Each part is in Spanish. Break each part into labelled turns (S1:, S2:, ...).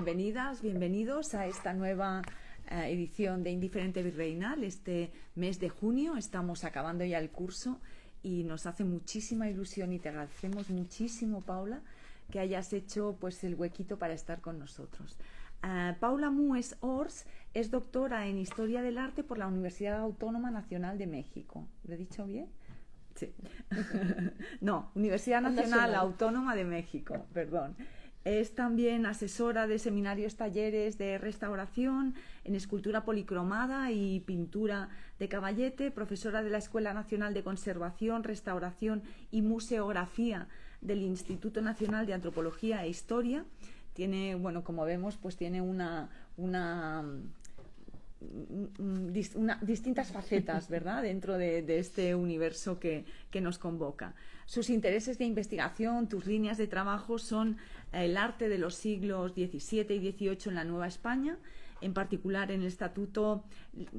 S1: bienvenidas, bienvenidos a esta nueva edición de Indiferente Virreinal. Este mes de junio estamos acabando ya el curso y nos hace muchísima ilusión y te agradecemos muchísimo, Paula, que hayas hecho pues el huequito para estar con nosotros. Paula Mues Ors es doctora en Historia del Arte por la Universidad Autónoma Nacional de México. ¿Lo he dicho bien? Sí. No, Universidad Nacional Autónoma de México, perdón. Es también asesora de seminarios, talleres de restauración en escultura policromada y pintura de caballete, profesora de la Escuela Nacional de Conservación, Restauración y Museografía del Instituto Nacional de Antropología e Historia. Tiene, bueno, como vemos, pues tiene distintas facetas, ¿verdad?, dentro de este universo que nos convoca. Sus intereses de investigación, tus líneas de trabajo son el arte de los siglos XVII y XVIII en la Nueva España. En particular, en el estatuto,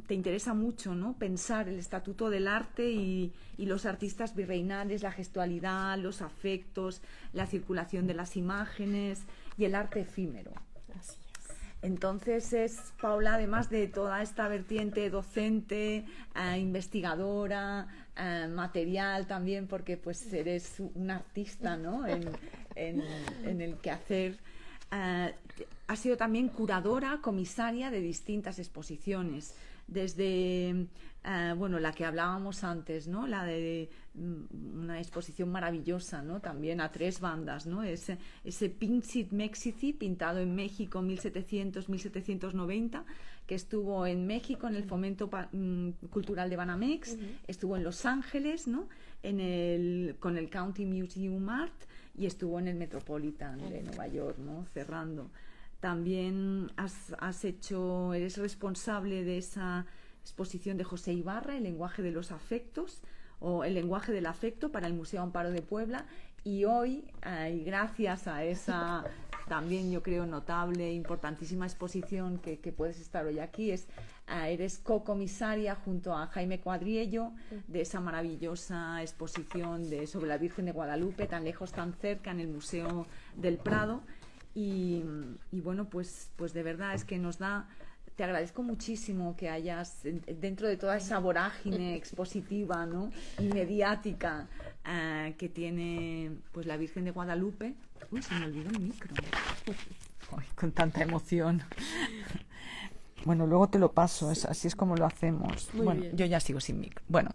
S1: te interesa mucho, ¿no?, pensar el estatuto del arte y los artistas virreinales, la gestualidad, los afectos, la circulación de las imágenes y el arte efímero.
S2: Así es.
S1: Entonces Paula, además de toda esta vertiente docente, investigadora, material también, porque pues eres un artista, ¿no?, en el quehacer. Ha sido también curadora, comisaria de distintas exposiciones, desde la que hablábamos antes, ¿no?, la de una exposición maravillosa, ¿no?, también a tres bandas, ¿no?, ese Pincit Mexici, pintado en México 1700-1790, que estuvo en México en el Fomento Cultural de Banamex, estuvo en Los Ángeles, ¿no?, con el County Museum Art, y estuvo en el Metropolitan de Nueva York, ¿no?, cerrando. También eres responsable de esa exposición de José Ibarra, El lenguaje de los afectos, o El lenguaje del afecto, para el Museo Amparo de Puebla, y hoy, y gracias a esa también, yo creo, notable e importantísima exposición que puedes estar hoy aquí, eres co-comisaria junto a Jaime Cuadriello de esa maravillosa exposición sobre la Virgen de Guadalupe, tan lejos, tan cerca, en el Museo del Prado. Y bueno, pues de verdad es que te agradezco muchísimo que hayas, dentro de toda esa vorágine expositiva, ¿no?, y mediática que tiene pues la Virgen de Guadalupe. Uy, se me olvidó el micro. Ay, con tanta emoción. Bueno, luego te lo paso, así es como lo hacemos.
S2: Muy bien.
S1: Yo ya sigo sin micro. Bueno,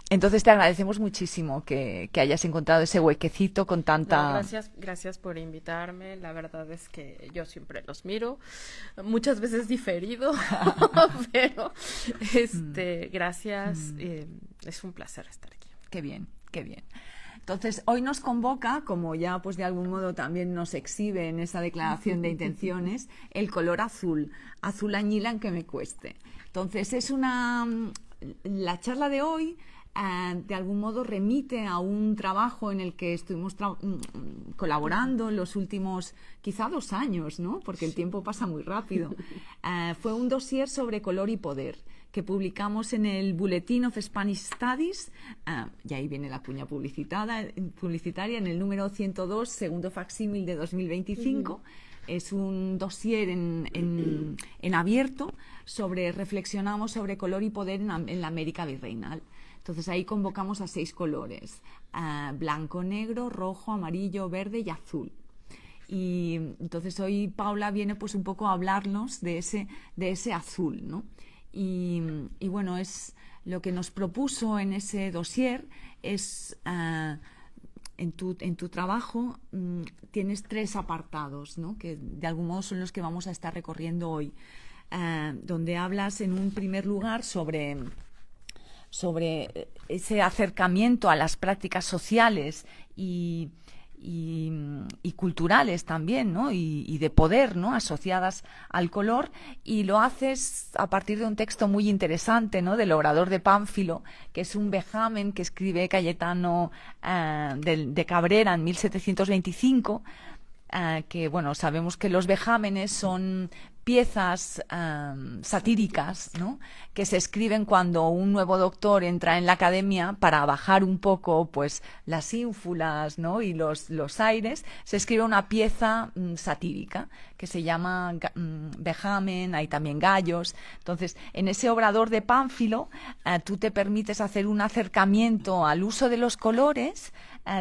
S1: entonces te agradecemos muchísimo que hayas encontrado ese huequecito con tanta...
S2: No, gracias por invitarme. La verdad es que yo siempre los miro, muchas veces diferido, pero gracias. Es un placer estar aquí.
S1: Qué bien, qué bien. Entonces, hoy nos convoca, como ya pues de algún modo también nos exhibe en esa declaración de intenciones, el color azul, azul añilan que me cueste. Entonces, la charla de hoy de algún modo remite a un trabajo en el que estuvimos colaborando en los últimos quizá 2 años, ¿no?, porque el tiempo pasa muy rápido. Fue un dossier sobre color y poder que publicamos en el Bulletin of Spanish Studies, y ahí viene la cuña publicitaria, en el número 102, segundo facsímil de 2025. Es un dossier en abierto reflexionamos sobre color y poder en la América virreinal. Entonces ahí convocamos a 6 colores, blanco, negro, rojo, amarillo, verde y azul. Y entonces hoy Paula viene pues un poco a hablarnos de ese azul, ¿no? Y bueno, es lo que nos propuso en ese dossier es... En tu trabajo tienes 3 apartados, ¿no?, que de algún modo son los que vamos a estar recorriendo hoy, donde hablas en un primer lugar sobre ese acercamiento a las prácticas sociales y culturales también, ¿no?, y de poder, ¿no?, asociadas al color, y lo haces a partir de un texto muy interesante, ¿no?, del Obrador de Pánfilo, que es un vejamen que escribe Cayetano de Cabrera en 1725, que bueno, sabemos que los vejámenes son piezas satíricas, ¿no?, que se escriben cuando un nuevo doctor entra en la academia para bajar un poco pues las ínfulas, ¿no?, y los aires. Se escribe una pieza satírica que se llama Vejamen, hay también gallos. Entonces, en ese obrador de Pánfilo tú te permites hacer un acercamiento al uso de los colores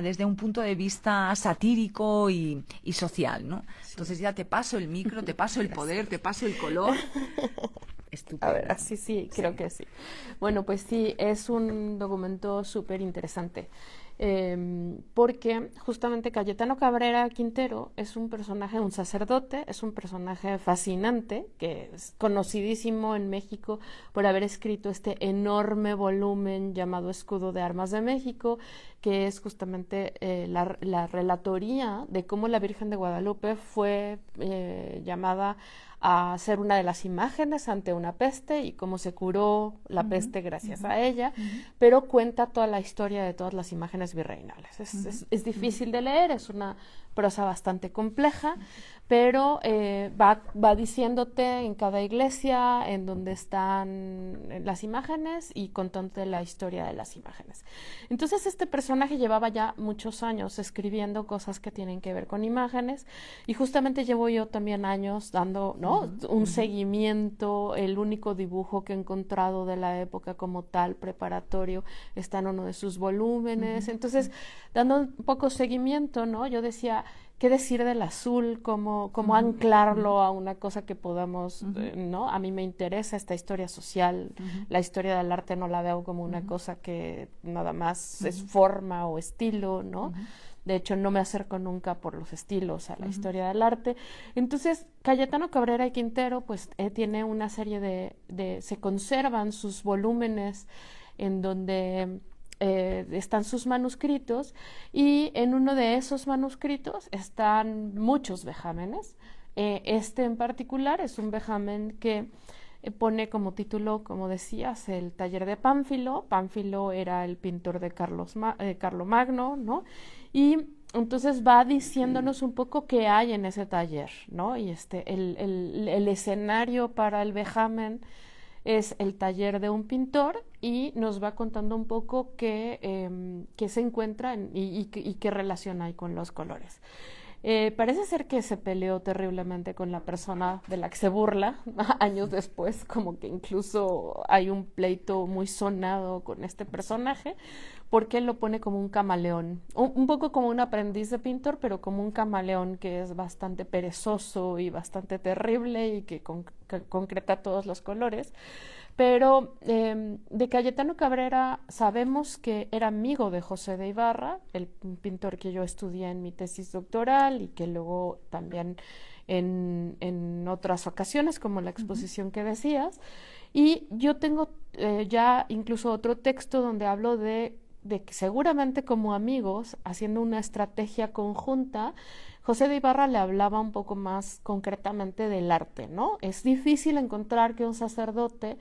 S1: desde un punto de vista satírico y social, ¿no? Sí. Entonces ya te paso el micro, te paso el poder, te paso el color. Estupendo.
S2: A ver, sí, creo que sí. Bueno, pues sí, es un documento súper interesante. Porque justamente Cayetano Cabrera Quintero es un personaje, un sacerdote, es un personaje fascinante, que es conocidísimo en México por haber escrito este enorme volumen llamado Escudo de Armas de México, que es justamente la relatoría de cómo la Virgen de Guadalupe fue llamada a ser una de las imágenes ante una peste y cómo se curó la peste gracias a ella, pero cuenta toda la historia de todas las imágenes virreinales. Es difícil de leer, es una prosa bastante compleja, pero va diciéndote en cada iglesia en donde están las imágenes y contándote la historia de las imágenes. Entonces este personaje llevaba ya muchos años escribiendo cosas que tienen que ver con imágenes, y justamente llevo yo también años dando, ¿no?, un seguimiento. El único dibujo que he encontrado de la época como tal preparatorio está en uno de sus volúmenes. Entonces, dando un poco seguimiento, ¿no?, yo decía, ¿qué decir del azul? ¿Cómo anclarlo a una cosa que podamos, ¿no? A mí me interesa esta historia social. La historia del arte no la veo como una cosa que nada más es forma o estilo, ¿no? De hecho, no me acerco nunca por los estilos a la historia del arte. Entonces, Cayetano Cabrera y Quintero, pues, tiene una serie se conservan sus volúmenes en donde están sus manuscritos, y en uno de esos manuscritos están muchos vejámenes. Este en particular es un vejámen que pone como título, como decías, el taller de Pánfilo. Pánfilo era el pintor de Carlomagno, ¿no? Y entonces va diciéndonos un poco qué hay en ese taller, ¿no? Y el escenario para el vejámen es el taller de un pintor, y nos va contando un poco qué se encuentra y qué relación hay con los colores. Parece ser que se peleó terriblemente con la persona de la que se burla años después, como que incluso hay un pleito muy sonado con este personaje, porque él lo pone como un camaleón, un poco como un aprendiz de pintor, pero como un camaleón que es bastante perezoso y bastante terrible y que concreta todos los colores. Pero de Cayetano Cabrera sabemos que era amigo de José de Ibarra, el pintor que yo estudié en mi tesis doctoral y que luego también en otras ocasiones, como la exposición que decías. Y yo tengo ya incluso otro texto donde hablo de que seguramente como amigos, haciendo una estrategia conjunta, José de Ibarra le hablaba un poco más concretamente del arte, ¿no? Es difícil encontrar que un sacerdote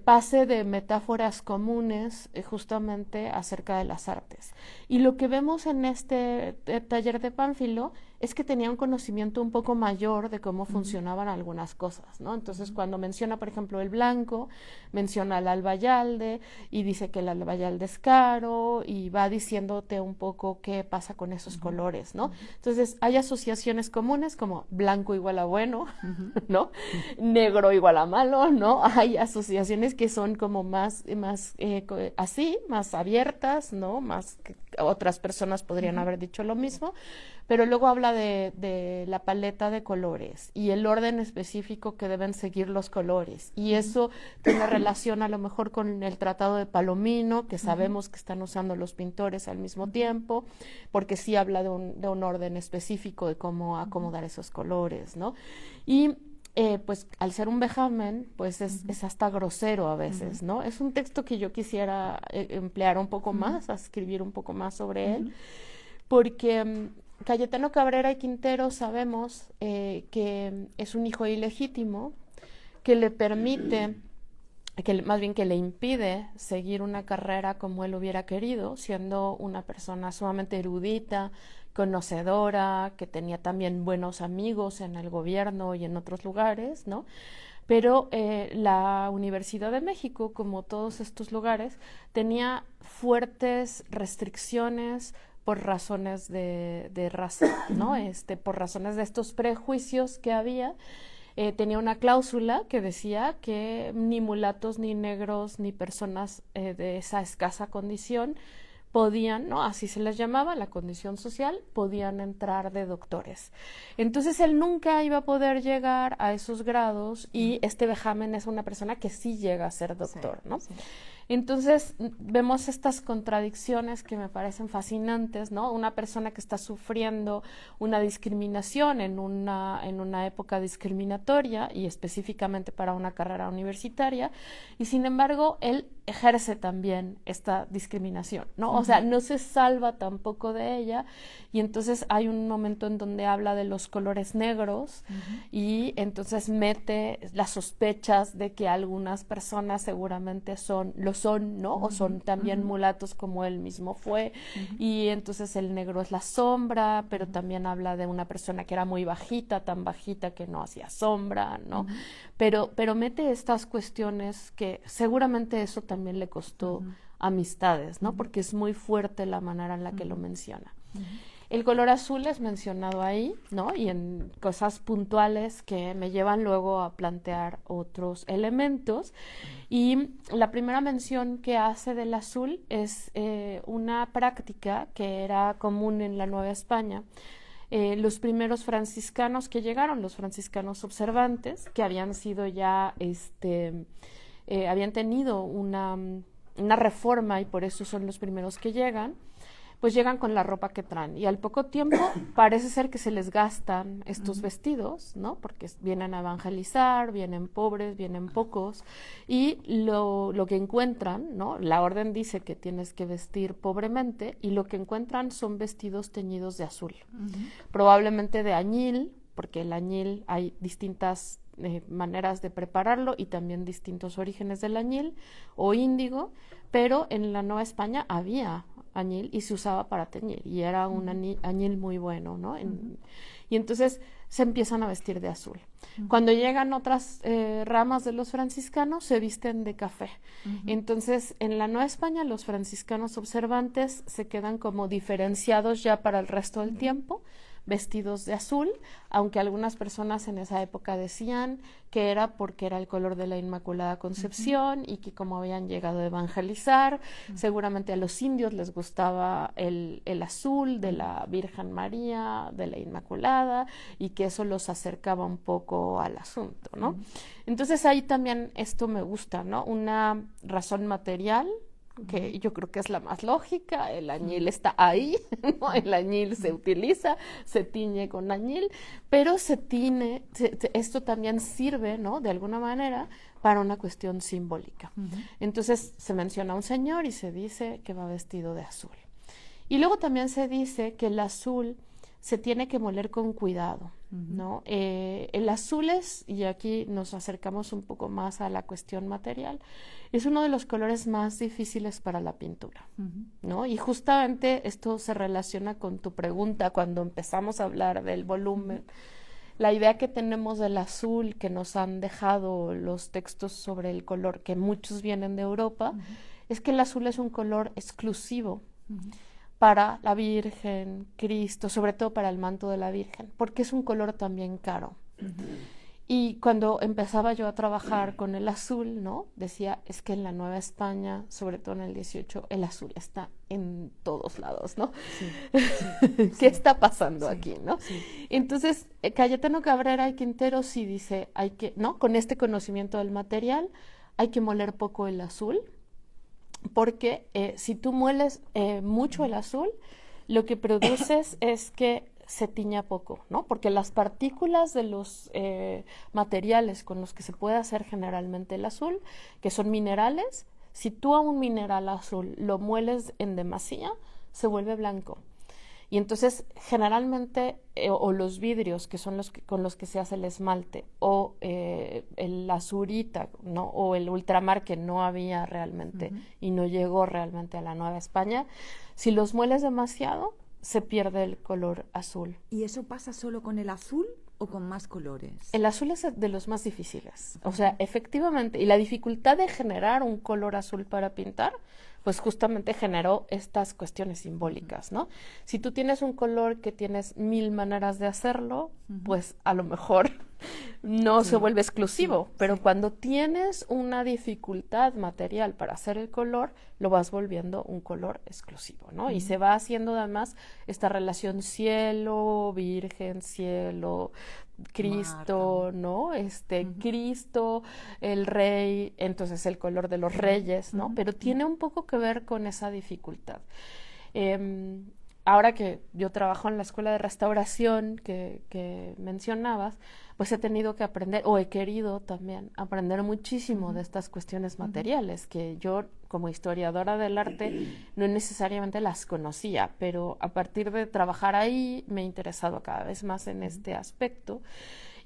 S2: pase de metáforas comunes justamente acerca de las artes. Y lo que vemos en este taller de Pánfilo es que tenía un conocimiento un poco mayor de cómo funcionaban algunas cosas, ¿no? Entonces, cuando menciona, por ejemplo, el blanco, menciona el albayalde y dice que el albayalde es caro, y va diciéndote un poco qué pasa con esos colores, ¿no? Entonces, hay asociaciones comunes como blanco igual a bueno, ¿no? Negro igual a malo, ¿no? Hay asociaciones que son como más así, más abiertas, ¿no? Más que otras personas podrían haber dicho lo mismo, pero luego habla de la paleta de colores y el orden específico que deben seguir los colores, y eso tiene relación a lo mejor con el Tratado de Palomino, que sabemos que están usando los pintores al mismo tiempo, porque sí habla de un orden específico de cómo acomodar esos colores, ¿no? Y pues al ser un vejámen, pues es hasta grosero a veces, ¿no? Es un texto que yo quisiera emplear un poco más, a escribir un poco más sobre él, porque Cayetano Cabrera y Quintero sabemos que es un hijo ilegítimo, que le permite, más bien que le impide seguir una carrera como él hubiera querido, siendo una persona sumamente erudita, conocedora, que tenía también buenos amigos en el gobierno y en otros lugares, ¿no? Pero la Universidad de México, como todos estos lugares, tenía fuertes restricciones por razones de raza, ¿no? Por razones de estos prejuicios que había. Tenía una cláusula que decía que ni mulatos, ni negros, ni personas de esa escasa condición podían, ¿no? Así se les llamaba, la condición social, podían entrar de doctores. Entonces él nunca iba a poder llegar a esos grados y Bejamen es una persona que sí llega a ser doctor, ¿no? Sí. Entonces vemos estas contradicciones que me parecen fascinantes, ¿no? Una persona que está sufriendo una discriminación en una época discriminatoria y específicamente para una carrera universitaria, y sin embargo él ejerce también esta discriminación, ¿no? O sea, no se salva tampoco de ella, y entonces hay un momento en donde habla de los colores negros y entonces mete las sospechas de que algunas personas seguramente lo son, ¿no? O son también mulatos como él mismo fue, y entonces el negro es la sombra, pero también habla de una persona que era muy bajita, tan bajita que no hacía sombra, ¿no? Pero mete estas cuestiones que seguramente eso también le costó amistades, ¿no? Porque es muy fuerte la manera en la que lo menciona. El color azul es mencionado ahí, ¿no? Y en cosas puntuales que me llevan luego a plantear otros elementos. Y la primera mención que hace del azul es una práctica que era común en la Nueva España. Los primeros franciscanos que llegaron, los franciscanos observantes, que habían sido ya, habían tenido una reforma y por eso son los primeros que llegan, pues llegan con la ropa que traen y al poco tiempo parece ser que se les gastan estos vestidos, ¿no? Porque vienen a evangelizar, vienen pobres, vienen pocos, y lo que encuentran, ¿no? La orden dice que tienes que vestir pobremente y lo que encuentran son vestidos teñidos de azul, probablemente de añil, porque el añil hay distintas maneras de prepararlo y también distintos orígenes del añil o índigo, pero en la Nueva España había añil y se usaba para teñir y era un añil muy bueno, ¿no? Y entonces se empiezan a vestir de azul. Cuando llegan otras ramas de los franciscanos se visten de café. Entonces en la Nueva España los franciscanos observantes se quedan como diferenciados ya para el resto del tiempo, vestidos de azul, aunque algunas personas en esa época decían que era porque era el color de la Inmaculada Concepción y que como habían llegado a evangelizar, seguramente a los indios les gustaba el azul de la Virgen María, de la Inmaculada, y que eso los acercaba un poco al asunto, ¿no? Entonces ahí también esto me gusta, ¿no? Una razón material, que yo creo que es la más lógica, el añil está ahí, ¿no? El añil se utiliza, se tiñe con añil, pero esto también sirve, ¿no? De alguna manera para una cuestión simbólica. Entonces se menciona a un señor y se dice que va vestido de azul. Y luego también se dice que el azul se tiene que moler con cuidado, ¿no? El azul y aquí nos acercamos un poco más a la cuestión material, es uno de los colores más difíciles para la pintura, ¿no? Y justamente esto se relaciona con tu pregunta cuando empezamos a hablar del volumen. La idea que tenemos del azul que nos han dejado los textos sobre el color, que muchos vienen de Europa, es que el azul es un color exclusivo para la Virgen, Cristo, sobre todo para el manto de la Virgen, porque es un color también caro. Y cuando empezaba yo a trabajar con el azul, ¿no? Decía, es que en la Nueva España, sobre todo en el 18, el azul está en todos lados, ¿no? ¿Qué está pasando aquí, no? Entonces, Cayetano Cabrera y Quintero sí dice, ¿no? Con este conocimiento del material, hay que moler poco el azul, porque si tú mueles mucho el azul, lo que produces es que se tiña poco, ¿no? Porque las partículas de los materiales con los que se puede hacer generalmente el azul, que son minerales, si tú a un mineral azul lo mueles en demasía, se vuelve blanco. Y entonces generalmente o los vidrios, que son con los que se hace el esmalte, o el azurita, ¿no? O el ultramar, que no había realmente y no llegó realmente a la Nueva España, si los mueles demasiado, se pierde el color azul.
S1: ¿Y eso pasa solo con el azul o con más colores?
S2: El azul es de los más difíciles. O sea, efectivamente, y la dificultad de generar un color azul para pintar, pues justamente generó estas cuestiones simbólicas, ¿no? Si tú tienes un color que tienes 1000 maneras de hacerlo, pues a lo mejor no se vuelve exclusivo, pero cuando tienes una dificultad material para hacer el color, lo vas volviendo un color exclusivo, ¿no? Y se va haciendo además esta relación cielo, virgen, cielo, Cristo, ¿no? Cristo, el rey, entonces el color de los reyes, ¿no? Pero tiene un poco que ver con esa dificultad. Ahora que yo trabajo en la escuela de restauración que mencionabas, pues he tenido que aprender, o he querido también aprender muchísimo de estas cuestiones materiales, que yo como historiadora del arte no necesariamente las conocía, pero a partir de trabajar ahí me he interesado cada vez más en este aspecto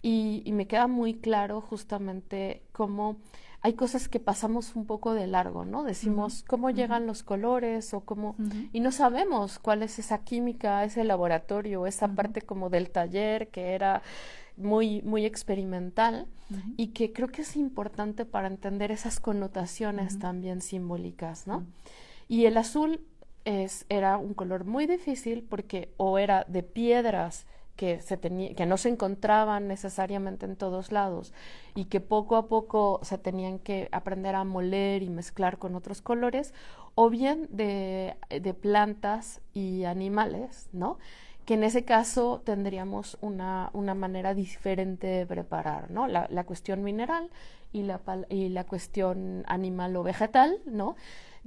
S2: y me queda muy claro justamente cómo hay cosas que pasamos un poco de largo, ¿no? Decimos cómo llegan los colores o cómo... Y no sabemos cuál es esa química, ese laboratorio, esa parte como del taller que era muy, muy experimental y que creo que es importante para entender esas connotaciones también simbólicas, ¿no? Y el azul era un color muy difícil porque o era de piedras que no se encontraban necesariamente en todos lados y que poco a poco se tenían que aprender a moler y mezclar con otros colores, o bien de plantas y animales, ¿no? Que en ese caso tendríamos una manera diferente de preparar, ¿no? La cuestión mineral y la cuestión animal o vegetal, ¿no?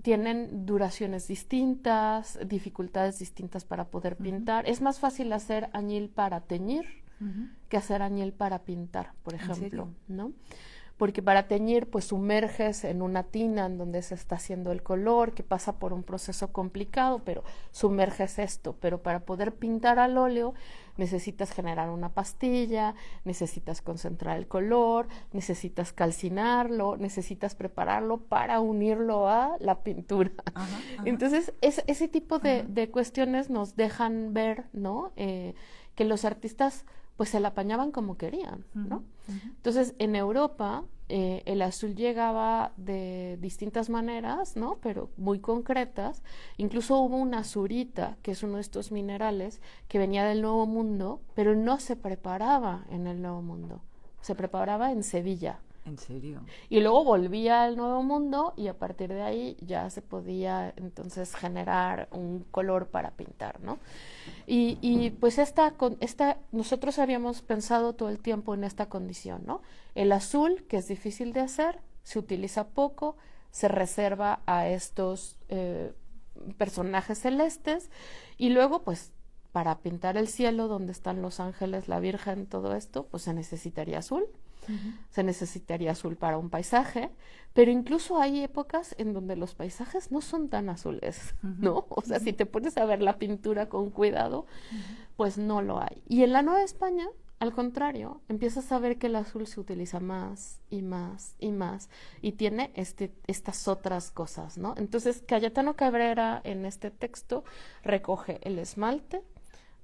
S2: Tienen duraciones distintas, dificultades distintas para poder pintar. Es más fácil hacer añil para teñir que hacer añil para pintar, por ejemplo, ¿no? Porque para teñir, pues sumerges en una tina en donde se está haciendo el color, que pasa por un proceso complicado, pero sumerges esto. Pero para poder pintar al óleo necesitas generar una pastilla, necesitas concentrar el color, necesitas calcinarlo, necesitas prepararlo para unirlo a la pintura. Entonces, ese tipo de cuestiones nos dejan ver, ¿no? Que los artistas pues se la apañaban como querían, ¿no? Entonces, en Europa, el azul llegaba de distintas maneras, ¿no? Pero muy concretas. Incluso hubo una azurita, que es uno de estos minerales, que venía del Nuevo Mundo, pero no se preparaba en el Nuevo Mundo. Se preparaba en Sevilla.
S1: ¿En serio?
S2: Y luego volvía al Nuevo Mundo y a partir de ahí ya se podía entonces generar un color para pintar, ¿no? Y pues nosotros habíamos pensado todo el tiempo en esta condición, ¿no? El azul, que es difícil de hacer, se utiliza poco, se reserva a estos personajes celestes y luego pues para pintar el cielo donde están los ángeles, la Virgen, todo esto, pues se necesitaría azul. Se necesitaría azul para un paisaje, pero incluso hay épocas en donde los paisajes no son tan azules, ¿no? O sea, si te pones a ver la pintura con cuidado, pues no lo hay. Y en la Nueva España, al contrario, empiezas a ver que el azul se utiliza más y más y más y tiene estas otras cosas, ¿no? Entonces, Cayetano Cabrera en este texto recoge el esmalte,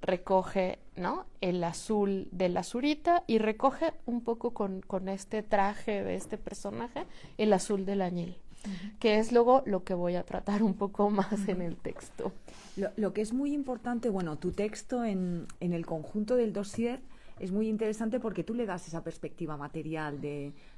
S2: recoge, ¿no?, el azul de la azurita y recoge un poco con este traje de este personaje el azul del añil, que es luego lo que voy a tratar un poco más en el texto.
S1: Lo que es muy importante, bueno, tu texto en el conjunto del dossier es muy interesante porque tú le das esa perspectiva material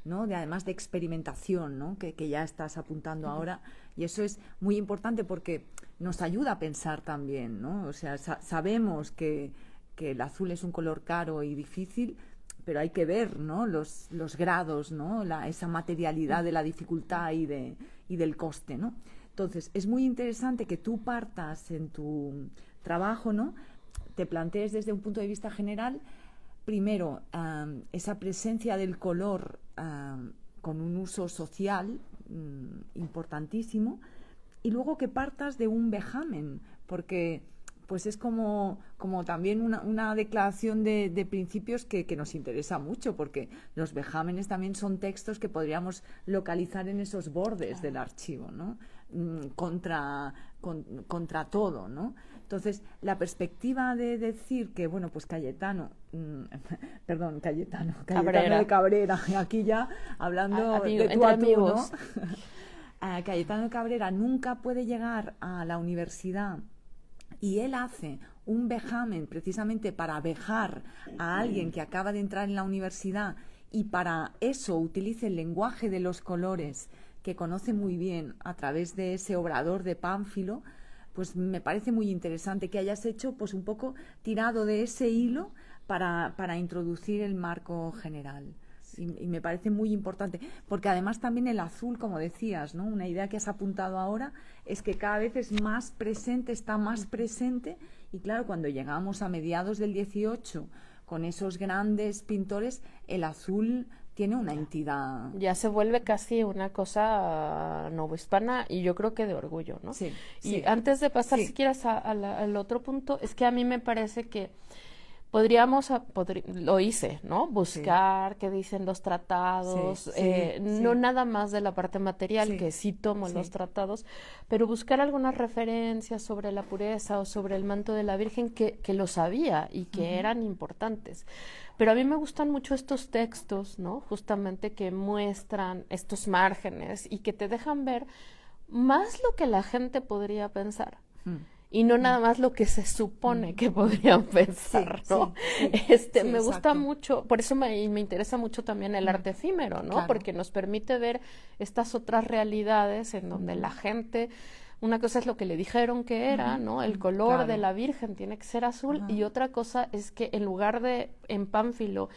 S1: ¿no? de además de experimentación, ¿no? que ya estás apuntando ahora, y eso es muy importante porque nos ayuda a pensar también, ¿no? O sea, sabemos que el azul es un color caro y difícil, pero hay que ver, ¿no?, los grados, ¿no?, esa materialidad de la dificultad y del coste, ¿no? Entonces, es muy interesante que tú partas en tu trabajo, ¿no?, te plantees desde un punto de vista general, primero, esa presencia del color con un uso social importantísimo, y luego que partas de un vejamen, porque pues es como también una declaración de principios que nos interesa mucho, porque los vejámenes también son textos que podríamos localizar en esos bordes del archivo, ¿no? Contra todo, ¿no? Entonces, la perspectiva de decir que, bueno, pues Cayetano de Cabrera, aquí ya hablando de tú a tú, ¿no? Cayetano de Cabrera nunca puede llegar a la universidad y él hace un vejamen precisamente para vejar a alguien que acaba de entrar en la universidad y para eso utiliza el lenguaje de los colores que conoce muy bien a través de ese obrador de Pánfilo, pues me parece muy interesante que hayas hecho pues un poco tirado de ese hilo para introducir el marco general. Y me parece muy importante, porque además también el azul, como decías, ¿no? Una idea que has apuntado ahora es que cada vez es más presente, está más presente, y claro, cuando llegamos a mediados del 18, con esos grandes pintores, el azul tiene una entidad.
S2: Ya se vuelve casi una cosa novohispana y yo creo que de orgullo, ¿no?
S1: Sí,
S2: y
S1: sí.
S2: antes de pasar, si quieres, al otro punto, es que a mí me parece que lo hice, ¿no? Buscar qué dicen los tratados, no nada más de la parte material, que sí tomo los tratados, pero buscar algunas referencias sobre la pureza o sobre el manto de la Virgen que lo sabía y que eran importantes. Pero a mí me gustan mucho estos textos, ¿no? Justamente que muestran estos márgenes y que te dejan ver más lo que la gente podría pensar. Y no nada más lo que se supone que podrían pensar, ¿no? Me gusta mucho, por eso me interesa mucho también el arte efímero, ¿no? Claro. Porque nos permite ver estas otras realidades en donde la gente, una cosa es lo que le dijeron que era, ¿no? El color de la Virgen tiene que ser azul, y otra cosa es que en lugar de en Pánfilo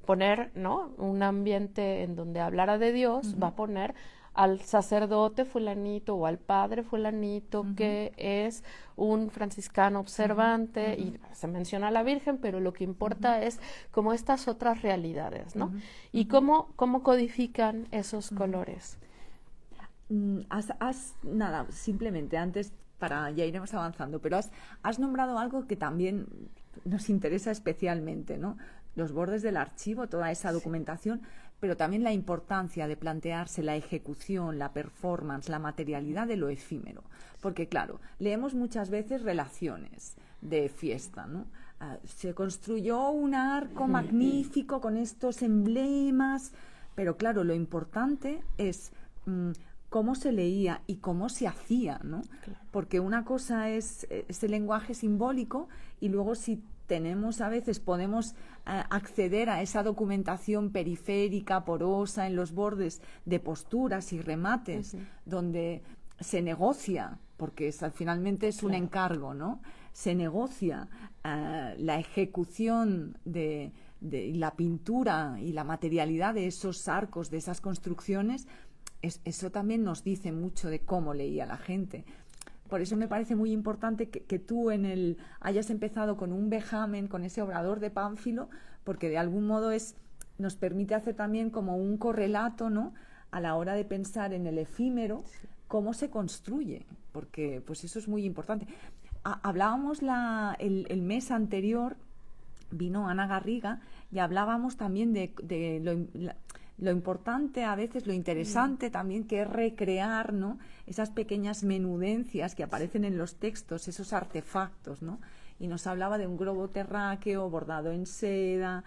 S2: poner, ¿no? Un ambiente en donde hablara de Dios, va a poner al sacerdote fulanito o al padre fulanito que es un franciscano observante y se menciona a la Virgen, pero lo que importa es como estas otras realidades, ¿no? Y cómo codifican esos colores.
S1: Nada, simplemente antes, ya iremos avanzando, pero has nombrado algo que también nos interesa especialmente, ¿no? Los bordes del archivo, toda esa documentación, pero también la importancia de plantearse la ejecución, la performance, la materialidad de lo efímero. Porque, claro, leemos muchas veces relaciones de fiesta, ¿no? Se construyó un arco magnífico con estos emblemas, pero, claro, lo importante es cómo se leía y cómo se hacía, ¿no? Porque una cosa es ese lenguaje simbólico y luego si podemos acceder a esa documentación periférica, porosa, en los bordes de posturas y remates, donde se negocia, porque finalmente es un encargo, ¿no? Se negocia la ejecución de la pintura y la materialidad de esos arcos, de esas construcciones. Eso también nos dice mucho de cómo leía la gente. Por eso me parece muy importante que tú hayas empezado con un vejamen, con ese obrador de Pánfilo, porque de algún modo nos permite hacer también como un correlato, ¿no? A la hora de pensar en el efímero, cómo se construye, porque pues eso es muy importante. Hablábamos el mes anterior, vino Ana Garriga, y hablábamos también de lo importante a veces, lo interesante también que es recrear, ¿no? Esas pequeñas menudencias que aparecen en los textos, esos artefactos, ¿no? Y nos hablaba de un globo terráqueo bordado en seda.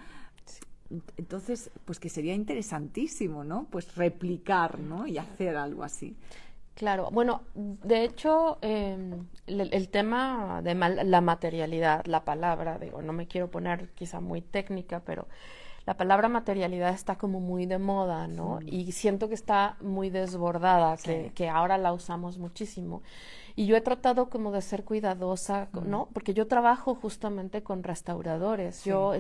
S1: Entonces, pues que sería interesantísimo, ¿no? Pues replicar, ¿no? Y hacer algo así.
S2: Claro, bueno, de hecho, el tema de la materialidad, la palabra, digo, no me quiero poner quizá muy técnica, pero la palabra materialidad está como muy de moda, ¿no? Y siento que está muy desbordada, que ahora la usamos muchísimo. Y yo he tratado como de ser cuidadosa, ¿no? Porque yo trabajo justamente con restauradores. Yo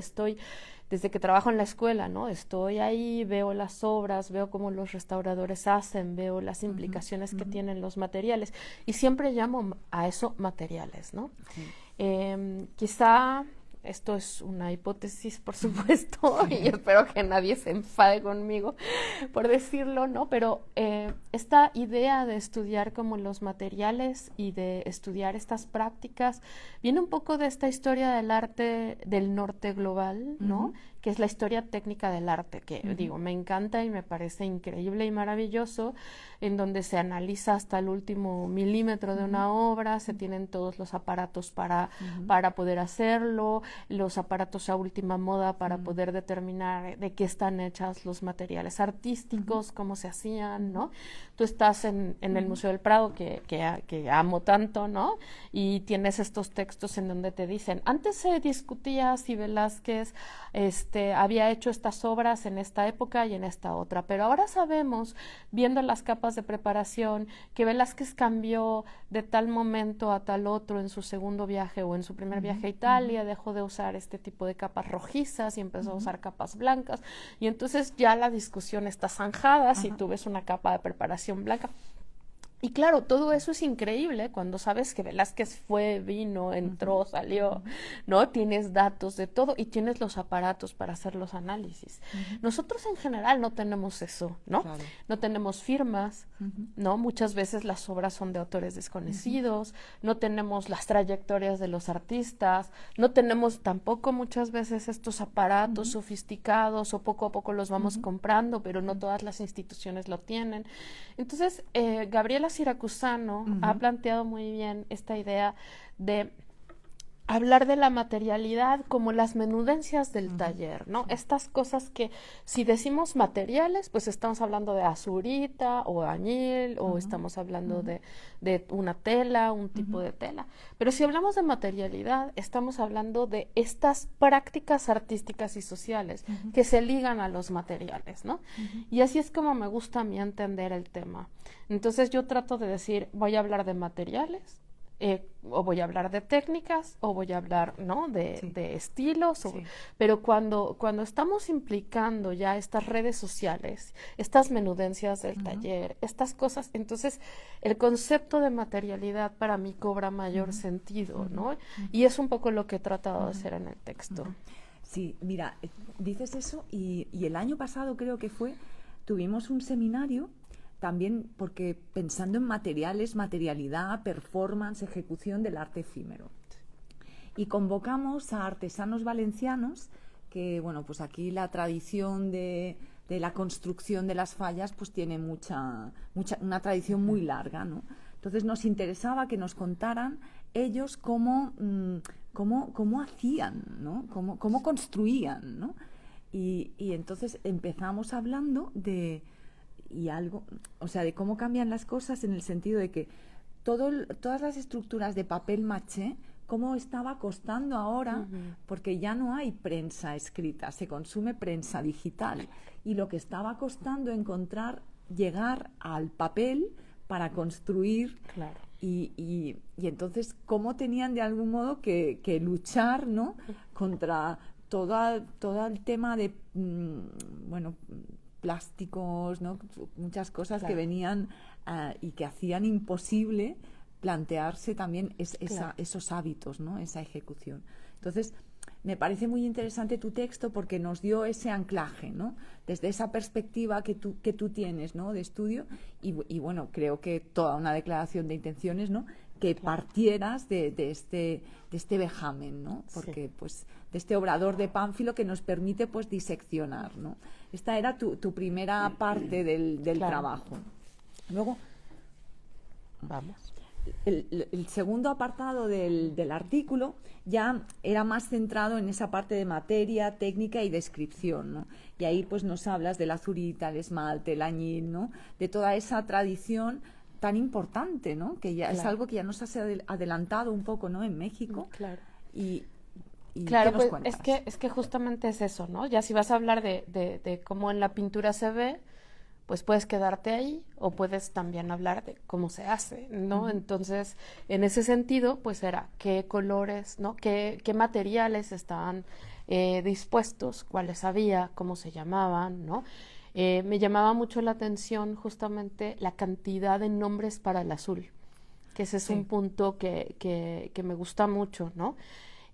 S2: desde que trabajo en la escuela, ¿no? Estoy ahí, veo las obras, veo cómo los restauradores hacen, veo las implicaciones que tienen los materiales. Y siempre llamo a eso materiales, ¿no? Quizá esto es una hipótesis, por supuesto, y espero que nadie se enfade conmigo por decirlo, ¿no? Pero esta idea de estudiar como los materiales y de estudiar estas prácticas viene un poco de esta historia del arte del norte global, ¿no? que es la historia técnica del arte, que digo, me encanta y me parece increíble y maravilloso, en donde se analiza hasta el último milímetro de una obra, se tienen todos los aparatos para poder hacerlo, los aparatos a última moda para poder determinar de qué están hechas los materiales artísticos, cómo se hacían, ¿no? Tú estás en el Museo del Prado, que amo tanto, ¿no? Y tienes estos textos en donde te dicen, antes se discutía si Velázquez había hecho estas obras en esta época y en esta otra, pero ahora sabemos, viendo las capas de preparación, que Velázquez cambió de tal momento a tal otro en su segundo viaje o en su primer viaje a Italia, dejó de usar este tipo de capas rojizas y empezó a usar capas blancas, y entonces ya la discusión está zanjada si tú ves una capa de preparación blanca. Y claro, todo eso es increíble cuando sabes que Velázquez fue, vino, entró, salió, ¿no? Tienes datos de todo y tienes los aparatos para hacer los análisis. Nosotros en general no tenemos eso, ¿no? Claro. No tenemos firmas, ¿no? Muchas veces las obras son de autores desconocidos, no tenemos las trayectorias de los artistas, no tenemos tampoco muchas veces estos aparatos sofisticados, o poco a poco los vamos comprando, pero no todas las instituciones lo tienen. Entonces, Gabriela Siracusano ha planteado muy bien esta idea de hablar de la materialidad como las menudencias del taller, ¿no? Estas cosas que si decimos materiales, pues estamos hablando de azurita o añil, o estamos hablando de una tela, un tipo de tela. Pero si hablamos de materialidad, estamos hablando de estas prácticas artísticas y sociales que se ligan a los materiales, ¿no? Y así es como me gusta a mí entender el tema. Entonces yo trato de decir, voy a hablar de materiales, o voy a hablar de técnicas, o voy a hablar, ¿no?, de estilos, pero cuando estamos implicando ya estas redes sociales, estas menudencias del taller, estas cosas, entonces el concepto de materialidad para mí cobra mayor sentido, ¿no? Y es un poco lo que he tratado de hacer en el texto.
S1: Sí, mira, dices eso y el año pasado creo que tuvimos un seminario también porque pensando en materiales, materialidad, performance, ejecución del arte efímero. Y convocamos a artesanos valencianos que, bueno, pues aquí la tradición de la construcción de las fallas pues tiene una tradición muy larga, ¿no? Entonces nos interesaba que nos contaran ellos cómo hacían, ¿no? Cómo construían, ¿no? Y entonces empezamos hablando de cómo cambian las cosas en el sentido de que todas las estructuras de papel maché, cómo estaba costando ahora, porque ya no hay prensa escrita, se consume prensa digital, y lo que estaba costando llegar al papel para construir,
S2: claro.
S1: Y entonces cómo tenían de algún modo que luchar, ¿no?, contra todo el tema de plásticos, ¿no?, muchas cosas que venían y que hacían imposible plantearse también esos hábitos, ¿no?, esa ejecución. Entonces, me parece muy interesante tu texto porque nos dio ese anclaje, ¿no?, desde esa perspectiva que tú tienes, ¿no?, de estudio y bueno, creo que toda una declaración de intenciones, ¿no?, que partieras de este vejamen, ¿no?, porque pues de este obrador de Pánfilo que nos permite pues diseccionar, ¿no? Esta era tu primera parte del trabajo. Luego,
S2: vamos.
S1: El segundo apartado del artículo ya era más centrado en esa parte de materia, técnica y descripción, ¿no? Y ahí pues nos hablas de la azurita, el esmalte, el añil, ¿no?, de toda esa tradición tan importante, ¿no?, que ya es algo que ya nos has adelantado un poco, ¿no?, en México.
S2: Claro.
S1: Y
S2: claro,
S1: ¿qué nos
S2: pues
S1: cuentas?
S2: es que justamente es eso, ¿no? Ya si vas a hablar de cómo en la pintura se ve, pues puedes quedarte ahí o puedes también hablar de cómo se hace, ¿no? Entonces, en ese sentido, pues era qué colores, ¿no?, qué materiales estaban dispuestos, cuáles había, cómo se llamaban, ¿no? Me llamaba mucho la atención justamente la cantidad de nombres para el azul, que ese es un punto que me gusta mucho, ¿no?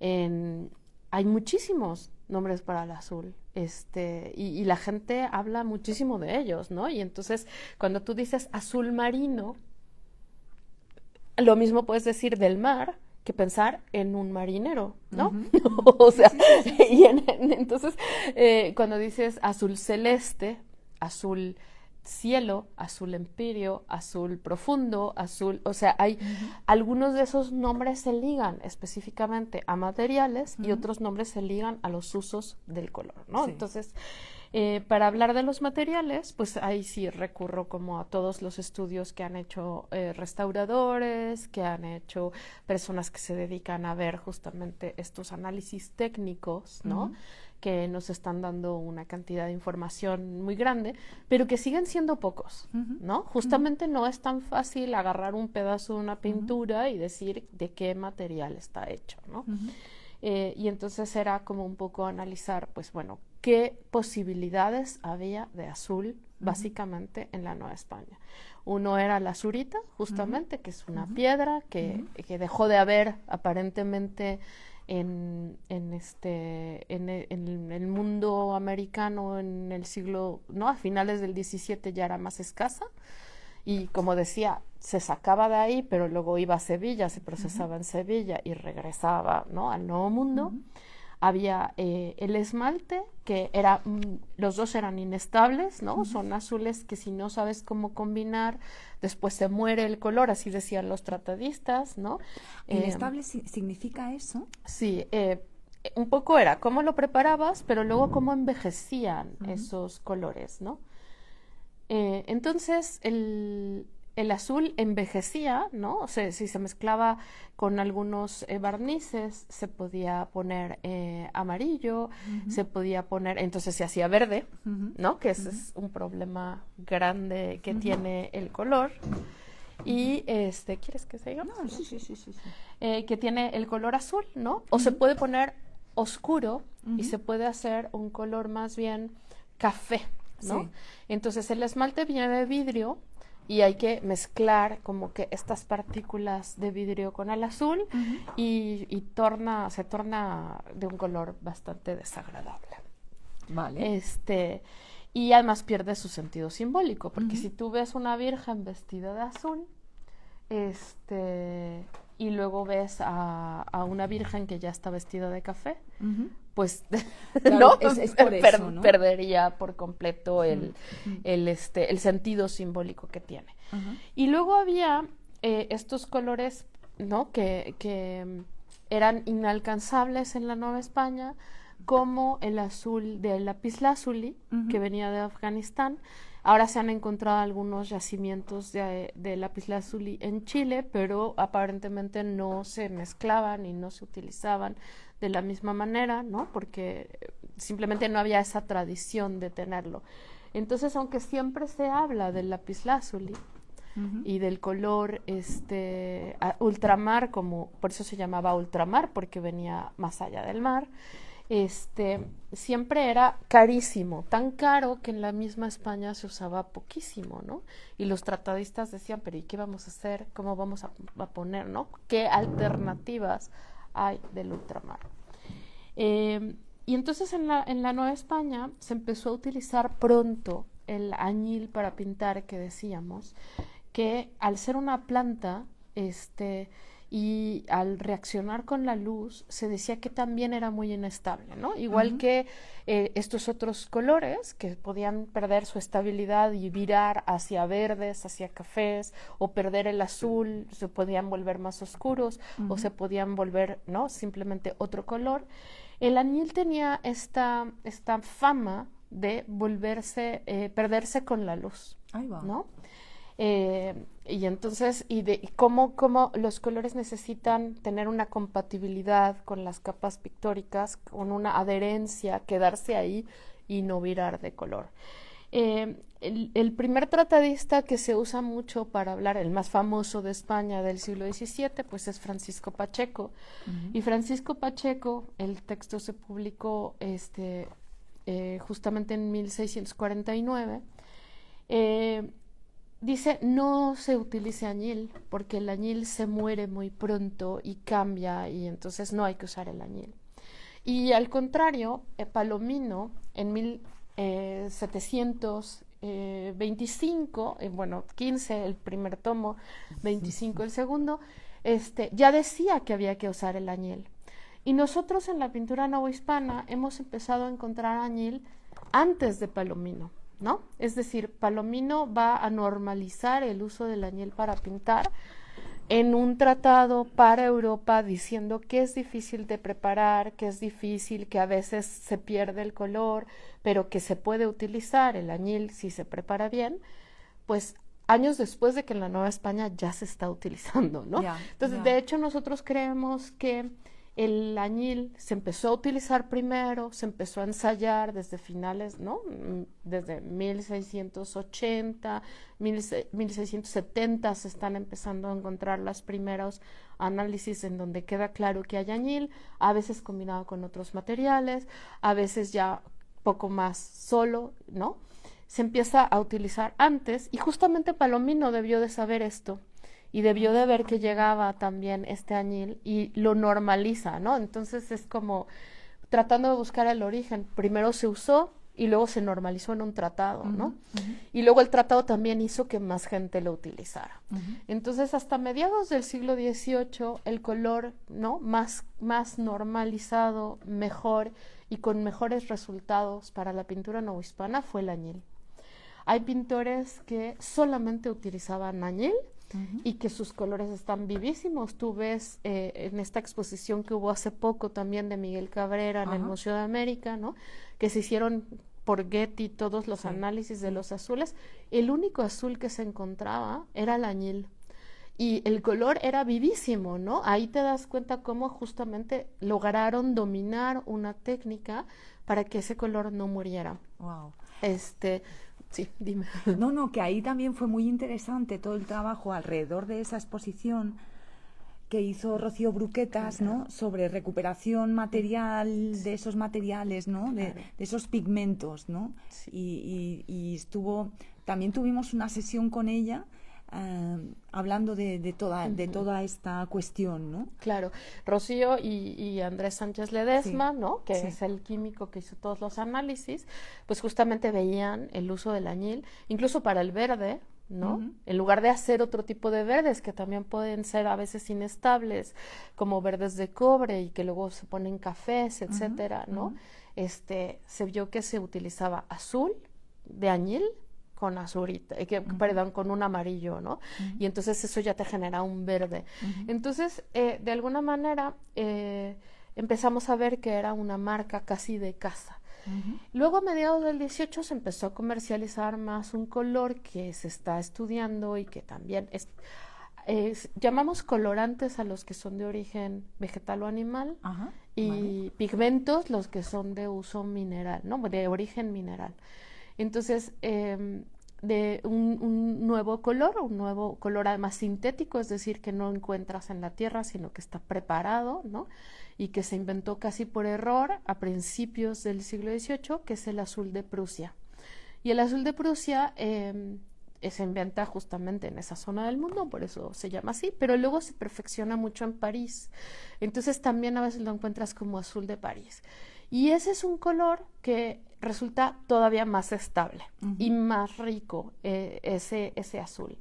S2: Hay muchísimos nombres para el azul, y la gente habla muchísimo de ellos, ¿no? Y entonces, cuando tú dices azul marino, lo mismo puedes decir del mar que pensar en un marinero, ¿no?
S1: Ujú.
S2: O sea,
S1: Sí, sí, sí, sí.
S2: y entonces cuando dices azul celeste, azul cielo, azul empirio, azul profundo, azul, o sea, hay
S1: Ujú,
S2: algunos de esos nombres se ligan específicamente a materiales y
S1: ujú.
S2: otros nombres se ligan a los usos del color, ¿no?
S1: Sí.
S2: Entonces, para hablar de los materiales, pues ahí sí recurro como a todos los estudios que han hecho restauradores, que han hecho personas que se dedican a ver justamente estos análisis técnicos, ¿no?
S1: Ujú,
S2: Que nos están dando una cantidad de información muy grande, pero que siguen siendo pocos,
S1: ujú,
S2: ¿no?
S1: ujú,
S2: Justamente no es tan fácil agarrar un pedazo de una
S1: ujú,
S2: pintura y decir de qué material está hecho, ¿no?
S1: ujú,
S2: Y entonces era como un poco analizar, pues bueno, qué posibilidades había de azul
S1: ujú,
S2: básicamente en la Nueva España. Uno era la azurita,
S1: ujú,
S2: justamente, que es una
S1: ujú,
S2: piedra
S1: ujú.
S2: que dejó de haber aparentemente en el mundo americano en el siglo, ¿no? A finales del 17 ya era más escasa y como decía, se sacaba de ahí, pero luego iba a Sevilla, se
S1: Ujú,
S2: procesaba en Sevilla y regresaba, ¿no? Al Nuevo Mundo.
S1: ujú.
S2: Había el esmalte, que era, los dos eran inestables, ¿no?
S1: Ujú.
S2: Son azules que si no sabes cómo combinar, después se muere el color, así decían los tratadistas, ¿no? Eh,
S1: ¿Inestable significa eso?
S2: sí, un poco era cómo lo preparabas, pero luego cómo envejecían
S1: Ujú,
S2: esos colores, ¿no? Entonces el azul envejecía, ¿no? O sea, si se mezclaba con algunos barnices, se podía poner amarillo,
S1: ujú,
S2: se podía poner, entonces se hacía verde,
S1: ujú,
S2: ¿no? Que ese
S1: ujú,
S2: es un problema grande que
S1: ujú,
S2: tiene el color.
S1: ujú.
S2: Y ¿quieres que siga?
S1: No, sí, sí, sí, sí, sí.
S2: Que tiene el color azul, ¿no? O se
S1: Ujú,
S2: puede poner oscuro y
S1: ujú.
S2: se puede hacer un color más bien café, ¿no?
S1: Sí.
S2: Entonces el esmalte viene de vidrio y hay que mezclar como que estas partículas de vidrio con el azul
S1: Ujú.
S2: se torna de un color bastante desagradable.
S1: Vale.
S2: Este, y además pierde su sentido simbólico, porque
S1: Ujú,
S2: si tú ves una virgen vestida de azul, este, y luego ves a una virgen que ya está vestida de café,
S1: ujú.
S2: pues
S1: Claro,
S2: no
S1: es por eso, ¿no?
S2: perdería por completo
S1: Mm, mm.
S2: el sentido simbólico que tiene.
S1: Ajá.
S2: Y luego había estos colores, ¿no? Que eran inalcanzables en la Nueva España, como el azul del lapislázuli, que
S1: Ujú,
S2: venía de Afganistán. Ahora se han encontrado algunos yacimientos de lapislázuli en Chile, pero aparentemente no se mezclaban y no se utilizaban de la misma manera, ¿no? Porque simplemente no había esa tradición de tenerlo. Entonces, aunque siempre se habla del lapislázuli
S1: ujú.
S2: y del color ultramar, como por eso se llamaba ultramar, porque venía más allá del mar, siempre era carísimo, tan caro que en la misma España se usaba poquísimo, ¿no? Y los tratadistas decían, pero ¿y qué vamos a hacer? ¿Cómo vamos a poner, ¿no? ¿Qué alternativas hay del ultramar? Y entonces en la Nueva España se empezó a utilizar pronto el añil para pintar que decíamos, que al ser una planta, y al reaccionar con la luz, se decía que también era muy inestable, ¿no? Igual
S1: Ujú,
S2: que estos otros colores que podían perder su estabilidad y virar hacia verdes, hacia cafés, o perder el azul, se podían volver más oscuros, o
S1: ujú.
S2: se podían volver, ¿no? Simplemente otro color. El añil tenía esta fama de perderse con la luz,
S1: Ahí va.
S2: ¿no? Y entonces, y cómo los colores necesitan tener una compatibilidad con las capas pictóricas, con una adherencia, quedarse ahí y no virar de color. El primer tratadista que se usa mucho para hablar, el más famoso de España del siglo XVII, pues es Francisco Pacheco.
S1: Ujú,
S2: Y Francisco Pacheco, el texto se publicó justamente en 1649. Dice, no se utilice añil, porque el añil se muere muy pronto y cambia, y entonces no hay que usar el añil. Y al contrario, Palomino, en 1725, bueno, 15 el primer tomo, 25 el segundo, ya decía que había que usar el añil. Y nosotros en la pintura novohispana hemos empezado a encontrar añil antes de Palomino, ¿no? Es decir, Palomino va a normalizar el uso del añil para pintar en un tratado para Europa, diciendo que es difícil de preparar, que es difícil, que a veces se pierde el color, pero que se puede utilizar el añil si se prepara bien. Pues años después de que en la Nueva España ya se está utilizando, ¿no? Entonces, de hecho, nosotros creemos que el añil se empezó a utilizar primero, se empezó a ensayar desde finales, ¿no? Desde 1680, 1670 se están empezando a encontrar los primeros análisis en donde queda claro que hay añil, a veces combinado con otros materiales, a veces ya poco más solo, ¿no? Se empieza a utilizar antes, y justamente Palomino debió de saber esto y debió de ver que llegaba también este añil y lo normaliza, ¿no? Entonces es como tratando de buscar el origen. Primero se usó y luego se normalizó en un tratado, ¿no? Y luego el tratado también hizo que más gente lo utilizara. Entonces, hasta mediados del siglo XVIII, el color, ¿no? Más normalizado, mejor y con mejores resultados para la pintura novohispana fue el añil. Hay pintores que solamente utilizaban añil y que sus colores están vivísimos. Tú ves en esta exposición que hubo hace poco también de Miguel Cabrera en el Museo de América, ¿no? Que se hicieron por Getty todos los análisis de los azules. El único azul que se encontraba era el añil. Y el color era vivísimo, ¿no? Ahí te das cuenta cómo justamente lograron dominar una técnica para que ese color no muriera.
S1: Wow.
S2: Sí, dime.
S1: No, que ahí también fue muy interesante todo el trabajo alrededor de esa exposición que hizo Rocío Bruquetas, ¿no? Sobre recuperación material de esos materiales, ¿no? De esos pigmentos, ¿no? Sí. Y también tuvimos una sesión con ella hablando de toda esta cuestión, ¿no?
S2: Claro, Rocío y Andrés Sánchez Ledesma,
S1: Sí.
S2: ¿no? Que
S1: Sí.
S2: es el químico que hizo todos los análisis, pues justamente veían el uso del añil, incluso para el verde, ¿no? En lugar de hacer otro tipo de verdes que también pueden ser a veces inestables, como verdes de cobre y que luego se ponen cafés, etcétera, ¿no? Se vio que se utilizaba azul de añil con azurita, perdón, con un amarillo, ¿no? Y entonces eso ya te genera un verde. Entonces, de alguna manera, empezamos a ver que era una marca casi de casa. Luego, a mediados del 18, se empezó a comercializar más un color que se está estudiando y que también llamamos colorantes a los que son de origen vegetal o animal, y pigmentos los que son de uso mineral, ¿no? De origen mineral. Entonces, de un nuevo color además sintético, es decir, que no encuentras en la tierra, sino que está preparado, ¿no? Y que se inventó casi por error a principios del siglo XVIII, que es el azul de Prusia. Y el azul de Prusia se inventa justamente en esa zona del mundo, por eso se llama así, pero luego se perfecciona mucho en París. Entonces también a veces lo encuentras como azul de París. Y ese es un color que resulta todavía más estable y más rico, ese azul.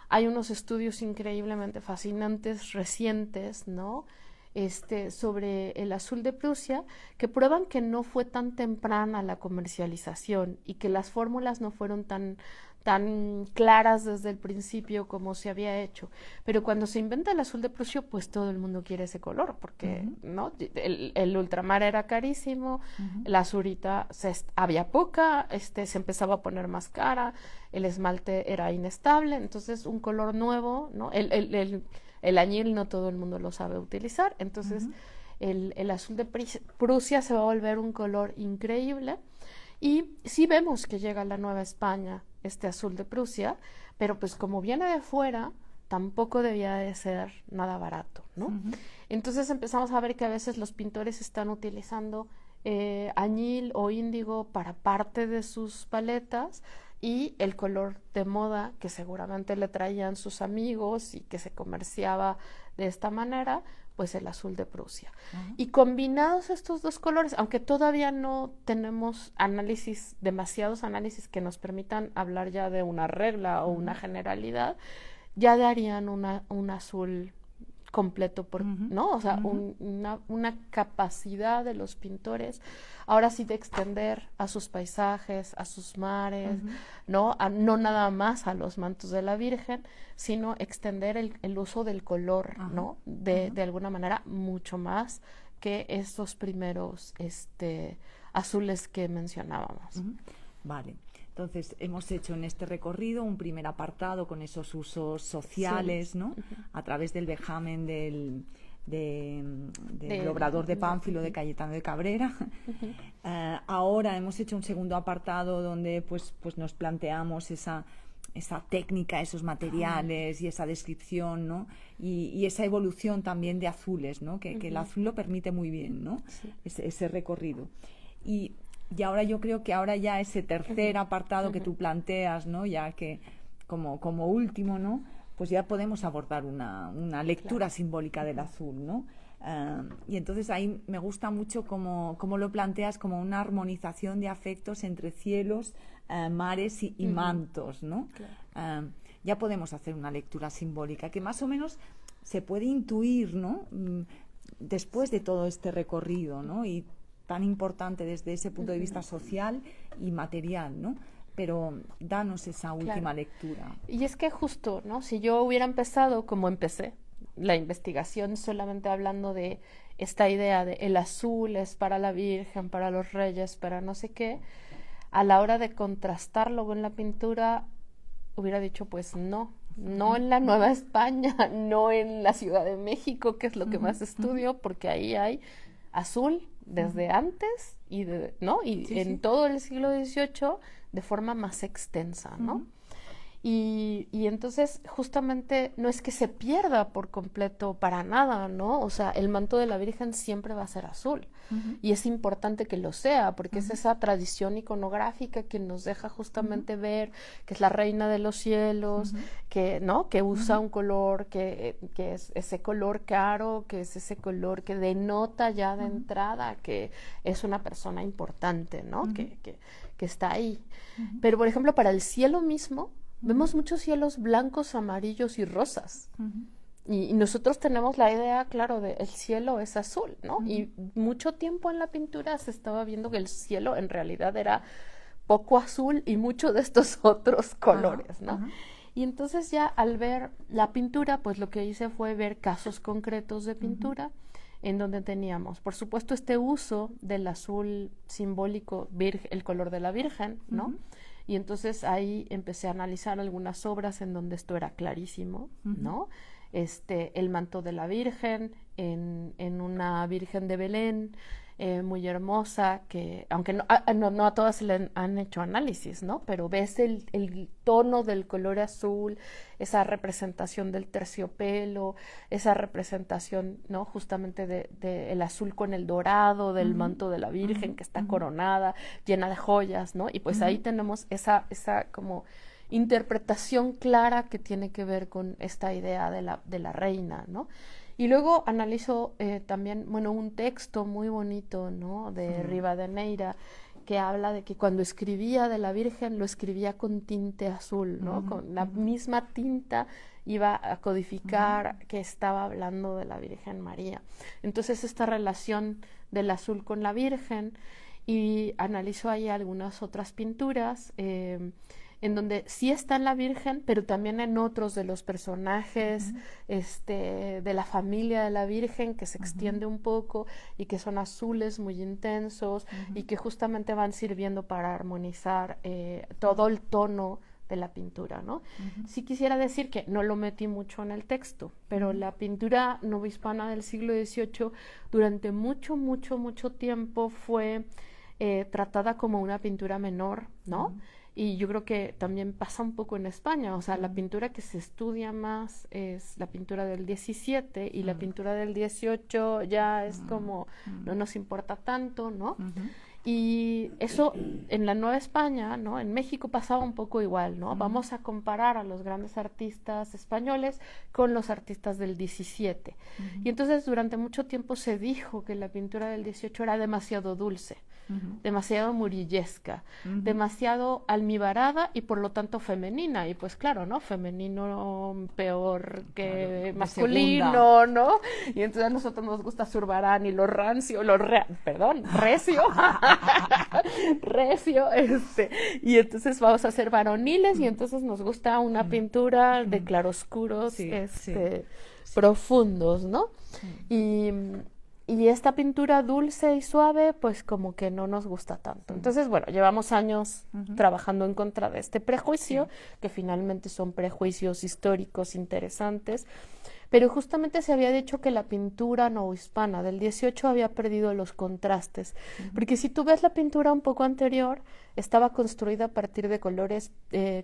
S2: Hay unos estudios increíblemente fascinantes, recientes, ¿no? Sobre el azul de Prusia, que prueban que no fue tan temprana la comercialización y que las fórmulas no fueron tan claras desde el principio como se había hecho. Pero cuando se inventa el azul de Prusia, pues todo el mundo quiere ese color, porque ¿no? El ultramar era carísimo, la azurita había poca, se empezaba a poner más cara, el esmalte era inestable, entonces un color nuevo, ¿no? El añil no todo el mundo lo sabe utilizar, entonces el azul de Prusia se va a volver un color increíble. Y sí vemos que llega a la Nueva España este azul de Prusia, pero pues como viene de fuera, tampoco debía de ser nada barato, ¿no? Entonces empezamos a ver que a veces los pintores están utilizando añil o índigo para parte de sus paletas, y el color de moda que seguramente le traían sus amigos y que se comerciaba de esta manera, pues el azul de Prusia. Y combinados estos dos colores, aunque todavía no tenemos demasiados análisis que nos permitan hablar ya de una regla o una generalidad, ya darían un azul completo, ¿no? O sea, una capacidad de los pintores, ahora sí, de extender a sus paisajes, a sus mares, ¿no? No nada más a los mantos de la Virgen, sino extender el uso del color, ¿no? De alguna manera, mucho más que estos primeros azules que mencionábamos.
S1: Vale. Entonces, hemos hecho en este recorrido un primer apartado con esos usos sociales, ¿no? A través del vejamen del obrador de Pánfilo de Cayetano de Cabrera. Ahora hemos hecho un segundo apartado donde pues nos planteamos esa técnica, esos materiales y esa descripción, ¿no? Y esa evolución también de azules, ¿no? Que el azul lo permite muy bien, ¿no? Sí. Ese recorrido. Y ahora yo creo que ahora ya ese tercer apartado que tú planteas, ¿no? Ya que como último, ¿no? Pues ya podemos abordar una lectura simbólica del azul, ¿no? Y entonces ahí me gusta mucho cómo lo planteas como una armonización de afectos entre cielos, mares y mantos, ¿no? Claro. Ya podemos hacer una lectura simbólica que más o menos se puede intuir, ¿no? Después de todo este recorrido, ¿no? Y tan importante desde ese punto de vista social y material, ¿no? Pero danos esa última lectura.
S2: Y es que justo, ¿no? Si yo hubiera empezado como empecé, la investigación solamente hablando de esta idea de el azul es para la Virgen, para los reyes, para no sé qué, a la hora de contrastarlo con la pintura, hubiera dicho, pues no en la Nueva España, no en la Ciudad de México, que es lo que más estudio, porque ahí hay azul desde antes y en todo el siglo XVIII de forma más extensa, ¿no? Y entonces justamente no es que se pierda por completo para nada, ¿no? O sea, el manto de la Virgen siempre va a ser azul y es importante que lo sea porque es esa tradición iconográfica que nos deja justamente ver que es la reina de los cielos, que usa un color que es ese color caro, que es ese color que denota ya de entrada que es una persona importante, ¿no? Que está ahí. Pero, por ejemplo, para el cielo mismo, vemos muchos cielos blancos, amarillos y rosas. Y nosotros tenemos la idea, claro, de el cielo es azul, ¿no? Y mucho tiempo en la pintura se estaba viendo que el cielo en realidad era poco azul y mucho de estos otros colores, ¿no? Y entonces ya al ver la pintura, pues lo que hice fue ver casos concretos de pintura en donde teníamos, por supuesto, este uso del azul simbólico, el color de la Virgen, ¿no? Y entonces ahí empecé a analizar algunas obras en donde esto era clarísimo, ¿no? El manto de la Virgen, en una Virgen de Belén, muy hermosa, que aunque no a todas le han hecho análisis, ¿no? Pero ves el tono del color azul, esa representación del terciopelo, esa representación, ¿no? Justamente de el azul con el dorado del manto de la Virgen que está coronada, llena de joyas, ¿no? Y pues ahí tenemos esa como interpretación clara que tiene que ver con esta idea de la reina, ¿no? Y luego analizo también, un texto muy bonito, ¿no? De Rivadeneira, que habla de que cuando escribía de la Virgen lo escribía con tinte azul, ¿no? Con la misma tinta iba a codificar que estaba hablando de la Virgen María. Entonces esta relación del azul con la Virgen, y analizo ahí algunas otras pinturas, en donde sí está en la Virgen, pero también en otros de los personajes de la familia de la Virgen, que se extiende un poco y que son azules muy intensos y que justamente van sirviendo para armonizar todo el tono de la pintura, ¿no? Sí quisiera decir que no lo metí mucho en el texto, pero la pintura novohispana del siglo XVIII durante mucho tiempo fue tratada como una pintura menor, ¿no? Y yo creo que también pasa un poco en España, o sea, la pintura que se estudia más es la pintura del 17 y la pintura del 18 ya es como, no nos importa tanto, ¿no? Y eso en la Nueva España, ¿no? En México pasaba un poco igual, ¿no? Vamos a comparar a los grandes artistas españoles con los artistas del 17. Y entonces durante mucho tiempo se dijo que la pintura del 18 era demasiado dulce, demasiado murillesca, demasiado almibarada y por lo tanto femenina. Y pues claro, ¿no? Femenino peor que masculino, ¿no? Y entonces a nosotros nos gusta Zurbarán y lo rancio, recio, recio, y entonces vamos a ser varoniles y entonces nos gusta una pintura de claroscuros, profundos, ¿no? Y esta pintura dulce y suave, pues como que no nos gusta tanto. Entonces, bueno, llevamos años trabajando en contra de este prejuicio, que finalmente son prejuicios históricos interesantes, pero justamente se había dicho que la pintura novohispana del 18 había perdido los contrastes, porque si tú ves la pintura un poco anterior, estaba construida a partir de colores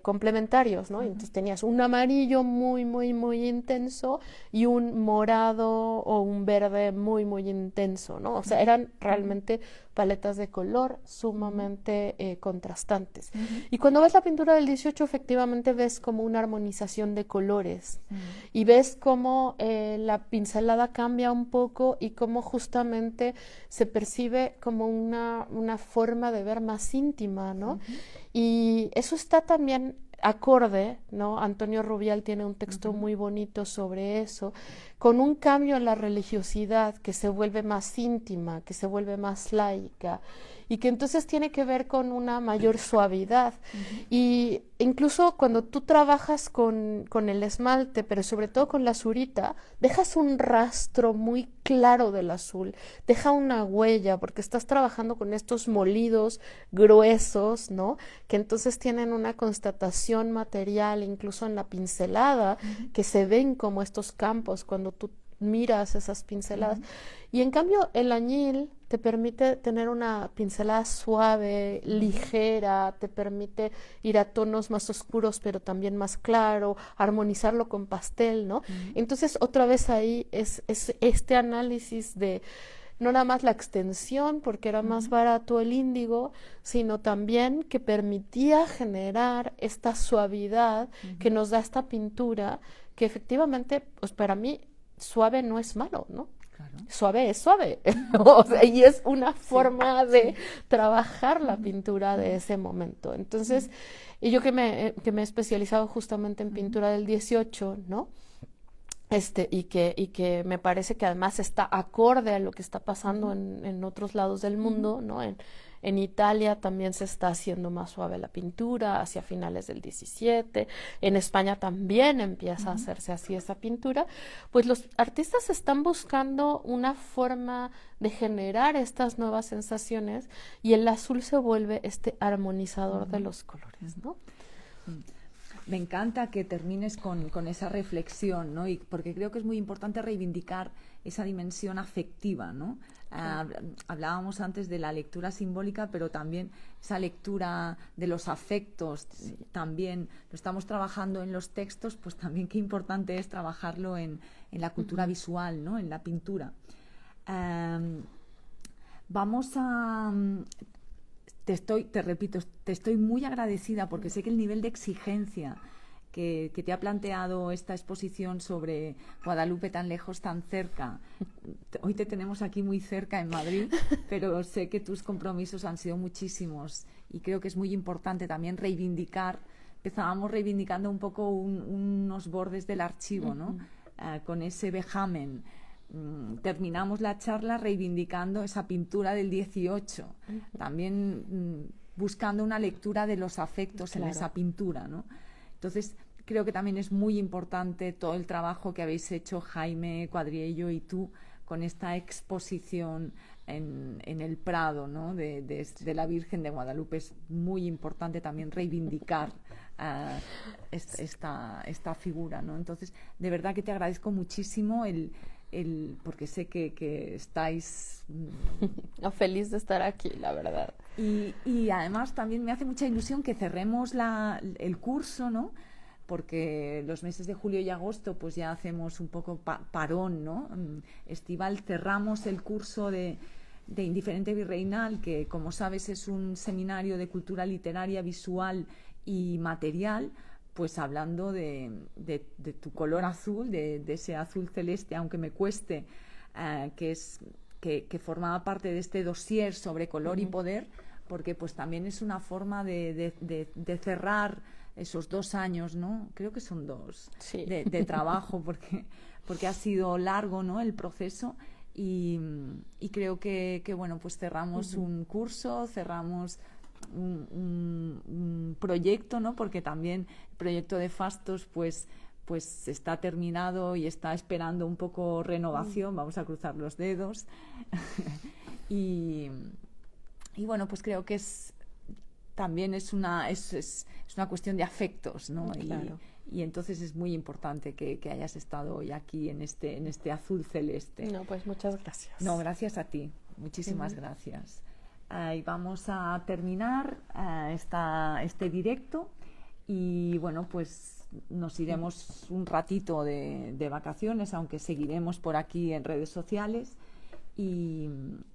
S2: complementarios, ¿no? Entonces tenías un amarillo muy, muy, muy intenso y un morado o un verde muy, muy intenso, ¿no? O sea, eran realmente paletas de color sumamente contrastantes. Y cuando ves la pintura del 18, efectivamente ves como una armonización de colores y ves cómo la pincelada cambia un poco y cómo justamente se percibe como una forma de ver más íntima, ¿no? Y eso está también acorde, ¿no? Antonio Rubial tiene un texto muy bonito sobre eso, con un cambio en la religiosidad que se vuelve más íntima, que se vuelve más laica y que entonces tiene que ver con una mayor suavidad. Y incluso cuando tú trabajas con el esmalte, pero sobre todo con la azurita, dejas un rastro muy claro del azul, deja una huella, porque estás trabajando con estos molidos gruesos, ¿no? Que entonces tienen una constatación material, incluso en la pincelada, que se ven como estos campos cuando tú miras esas pinceladas. Y en cambio el añil te permite tener una pincelada suave, ligera, te permite ir a tonos más oscuros pero también más claro, armonizarlo con pastel, ¿no? Entonces otra vez ahí es este análisis de no nada más la extensión, porque era más barato el índigo, sino también que permitía generar esta suavidad que nos da esta pintura, que efectivamente, pues para mí, suave no es malo, ¿no? Claro. Suave es suave. O sea, y es una forma de trabajar la pintura de ese momento. Entonces, y yo que me he especializado justamente en pintura del 18, ¿no? Y que me parece que además está acorde a lo que está pasando en otros lados del mundo, ¿no? En Italia también se está haciendo más suave la pintura hacia finales del 17, en España también empieza a hacerse así esa pintura, pues los artistas están buscando una forma de generar estas nuevas sensaciones y el azul se vuelve este armonizador de los colores, ¿no?
S1: Me encanta que termines con esa reflexión, ¿no? Y porque creo que es muy importante reivindicar esa dimensión afectiva, ¿no? Hablábamos antes de la lectura simbólica, pero también esa lectura de los afectos, también lo estamos trabajando en los textos, pues también qué importante es trabajarlo en la cultura visual, ¿no? En la pintura. Vamos a... Te repito, te estoy muy agradecida porque sé que el nivel de exigencia que te ha planteado esta exposición sobre Guadalupe tan lejos, tan cerca. Hoy te tenemos aquí muy cerca en Madrid, pero sé que tus compromisos han sido muchísimos y creo que es muy importante también reivindicar. Empezábamos reivindicando un poco unos bordes del archivo, ¿no? Con ese vejamen. Terminamos la charla reivindicando esa pintura del 18, también buscando una lectura de los afectos en esa pintura, ¿no? Entonces, creo que también es muy importante todo el trabajo que habéis hecho Jaime Cuadriello y tú con esta exposición en el Prado, ¿no? de la Virgen de Guadalupe. Es muy importante también reivindicar esta figura, ¿no? Entonces, de verdad que te agradezco muchísimo porque sé que estáis...
S2: feliz de estar aquí, la verdad.
S1: Y además también me hace mucha ilusión que cerremos el curso, ¿no? Porque los meses de julio y agosto pues ya hacemos un poco parón, ¿no? Estival, cerramos el curso de Indiferente Virreinal, que como sabes es un seminario de cultura literaria, visual y material, pues hablando de tu color azul, de ese azul celeste, aunque me cueste, que es que formaba parte de este dossier sobre color y poder, porque pues también es una forma de cerrar esos 2 años, ¿no? Creo que son 2
S2: Sí.
S1: de trabajo, porque ha sido largo, ¿no?, el proceso, y creo que bueno, pues cerramos un curso, cerramos un proyecto, ¿no?, porque también el proyecto de Fastos pues está terminado y está esperando un poco renovación, vamos a cruzar los dedos. y bueno, pues creo que también es una cuestión de afectos, ¿no?
S2: Claro.
S1: Y entonces es muy importante que hayas estado hoy aquí en este azul celeste.
S2: No, pues muchas gracias.
S1: No, gracias a ti. Muchísimas gracias. Y vamos a terminar este directo y bueno, pues nos iremos un ratito de vacaciones, aunque seguiremos por aquí en redes sociales y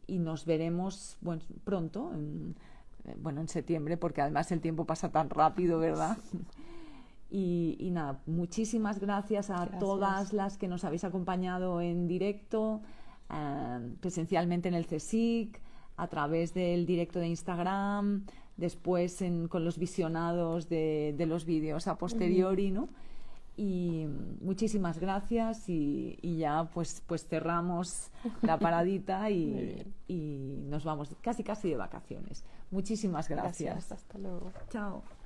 S1: nos veremos pronto, en septiembre, porque además el tiempo pasa tan rápido, ¿verdad? Y nada, muchísimas gracias a todas las que nos habéis acompañado en directo, presencialmente en el CSIC, a través del directo de Instagram, después con los visionados de los vídeos a posteriori, ¿no? Y muchísimas gracias y ya pues cerramos la paradita y nos vamos casi de vacaciones. Muchísimas gracias.
S2: Hasta luego.
S1: Chao.